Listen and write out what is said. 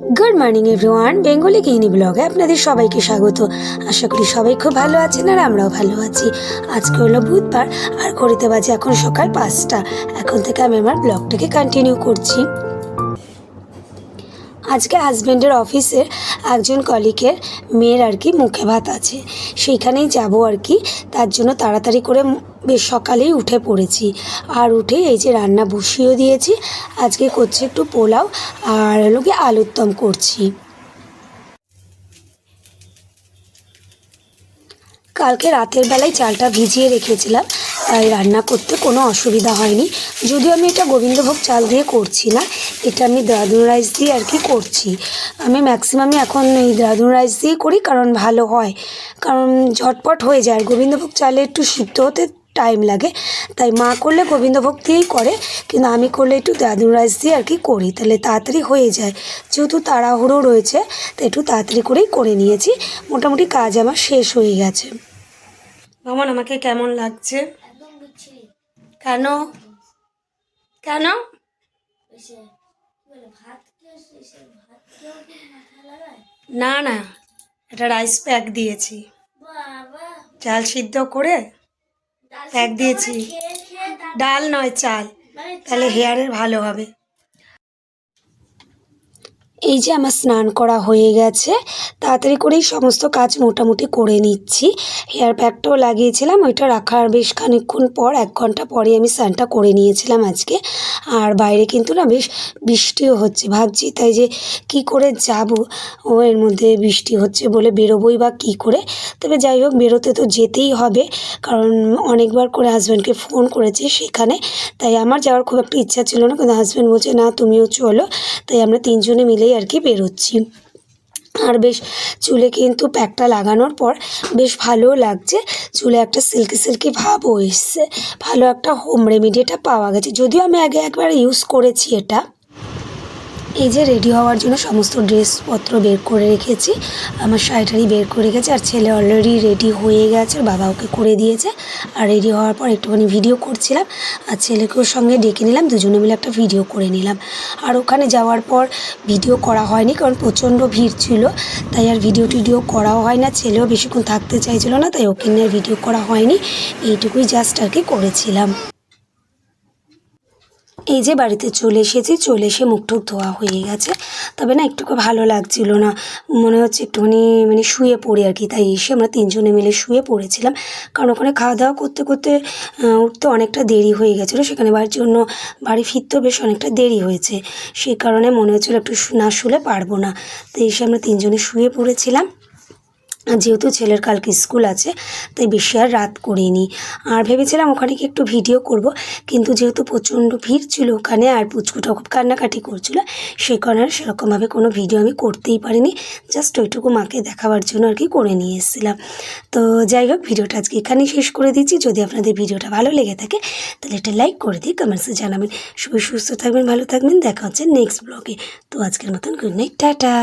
Good morning everyone, Bengali গৃহিণী ব্লগে আপনাদের সবাইকে স্বাগত। আশা করি সবাই খুব ভালো আছেন আর আমরাও ভালো আছি। আজকে হলো বুধবার আর ঘড়িতে বাজে এখন সকাল 5টা। এখন থেকে আমি আমার ব্লগটাকে কন্টিনিউ করছি। আজকে হাজব্যান্ডের অফিসের একজন কলিগের মেয়ের আর কি মুখে ভাত আছে, সেইখানেই যাব আর কি। তার জন্য তাড়াতাড়ি করে বেশ সকালেই উঠে পড়েছি। আর উঠে এই যে রান্না বসিয়ে দিয়েছি। আজকে করছি একটু পোলাও আর হলো কি আলুর দম করছি। কালকে রাতের বেলায় চালটা ভিজিয়ে রেখেছিলাম, তাই রান্না করতে কোনো অসুবিধা হয়নি। যদিও আমি এটা গোবিন্দভোগ চাল দিয়ে করছি না, এটা আমি দেরাদুন রাইস দিয়ে আর কি করছি। আমি ম্যাক্সিমামই এখন এই দেরাদুন রাইস দিয়েই করি, কারণ ভালো হয়, কারণ ঝটপট হয়ে যায়। আর গোবিন্দভোগ চালে একটু সিদ্ধ হতে টাইম লাগে, তাই মা করলে গোবিন্দভোগ দিয়েই করে, কিন্তু আমি করলে একটু দেরাদুন রাইস দিয়ে আর কি করি, তাহলে তাড়াতাড়ি হয়ে যায়। যেহেতু তাড়াহুড়ো রয়েছে, তাই একটু তাড়াতাড়ি করেই করে নিয়েছি। মোটামুটি কাজ আমার শেষ হয়ে গেছে। মামন, আমাকে কেমন লাগছে? কেন কেন? না না, এটা রাইস প্যাক দিয়েছি, চাল সিদ্ধ করে প্যাক দিয়েছি। ডাল নয়, চাল, তাহলে হেয়ারের ভালো হবে। এই যে আমার স্নান করা হয়ে গেছে, তাড়াতাড়ি করেই সমস্ত কাজ মোটামুটি করে নিচ্ছি। হেয়ার প্যাকটাও লাগিয়েছিলাম, ওইটা রাখার বেশ খানিকক্ষণ পর 1 ঘন্টা পরে আমি স্নানটা করে নিয়েছিলাম আজকে। আর বাইরে কিন্তু না বেশ বৃষ্টিও হচ্ছে, ভাবছি তাই যে কি করে যাব, ও এর মধ্যে বৃষ্টি হচ্ছে বলে বেরোবোই বা কী করে। তবে যাই হোক, বেরোতে তো যেতেই হবে, কারণ অনেকবার করে হাজব্যান্ডকে ফোন করেছি সেখানে। তাই আমার যাওয়ার খুব একটা ইচ্ছা ছিল না, কিন্তু হাজব্যান্ড বলছে না তুমিও চলো, তাই আমরা 3 জনে মিলেই আর কি বেরোচ্ছি। আর বেশ চুলে কিন্তু প্যাকটা লাগানোর পর বেশ ভালোও লাগছে, চুলে একটা সিল্কি সিল্কি ভাবও এসছে। ভালো একটা হোম রেমেডি এটা পাওয়া গেছে, যদিও আমি আগে একবার ইউজ করেছি এটা। এই যে রেডি হওয়ার জন্য সমস্ত ড্রেসপত্র বের করে রেখেছি, আমার শাড়ি বের করে রেখেছি। আর ছেলে অলরেডি রেডি হয়ে গেছে, বাবা ওকে করে দিয়েছে। আর রেডি হওয়ার পর একটুখানি ভিডিও করছিলাম, আর ছেলেকেও সঙ্গে ডেকে নিলাম, দুজনে মিলে একটা ভিডিও করে নিলাম। আর ওখানে যাওয়ার পর ভিডিও করা হয়নি, কারণ প্রচণ্ড ভিড় ছিল, তাই আর ভিডিও করাও হয় না। ছেলেও বেশিক্ষণ থাকতে চাইছিল না, তাই ওকে নিয়ে ভিডিও করা হয়নি। এইটুকুই জাস্ট আর কি করেছিলাম। এই যে বাড়িতে চলে এসেছি, চলে এসে মুখ টুক ধোয়া হয়ে গেছে, তবে না একটুকু ভালো লাগছিল না, মনে হচ্ছে একটুখানি শুয়ে পড়ি আর কি। তাই এসে আমরা 3 জনে মিলে শুয়ে পড়েছিলাম, কারণ ওখানে খাওয়া দাওয়া করতে করতে উঠতে অনেকটা দেরি হয়ে গেছিলো। সেখানে বাড়ি ফিরতেও বেশ অনেকটা দেরি হয়েছে, সেই কারণে মনে হচ্ছিলো একটু না শুলে পারবো না। তো এসে আমরা 3 জনে শুয়ে পড়েছিলাম। আর যেহেতু ছেলের কালকে স্কুল আছে, তাই বেশি আর রাত করিনি। আর ভেবেছিলাম ওখানে গিয়ে একটু ভিডিও করব, কিন্তু যেহেতু প্রচণ্ড ভিড় ছিল ওখানে, আর পুচকুটা খুব কান্নাকাটি করছিল, সেই কারণে সেরকমভাবে কোনো ভিডিও আমি করতেই পারিনি। জাস্ট ওইটুকু মাকে দেখাবার জন্য আর কি করে নিয়ে এসেছিলাম। তো যাই হোক, ভিডিওটা আজকে এখানেই শেষ করে দিচ্ছি। যদি আপনাদের ভিডিওটা ভালো লেগে থাকে তাহলে একটা লাইক করে দিয়ে কমেন্টসে জানাবেন। সবাই সুস্থ থাকবেন, ভালো থাকবেন, দেখা হচ্ছে নেক্সট ব্লগে। তো আজকের মতন গুড নাইট, টাটা।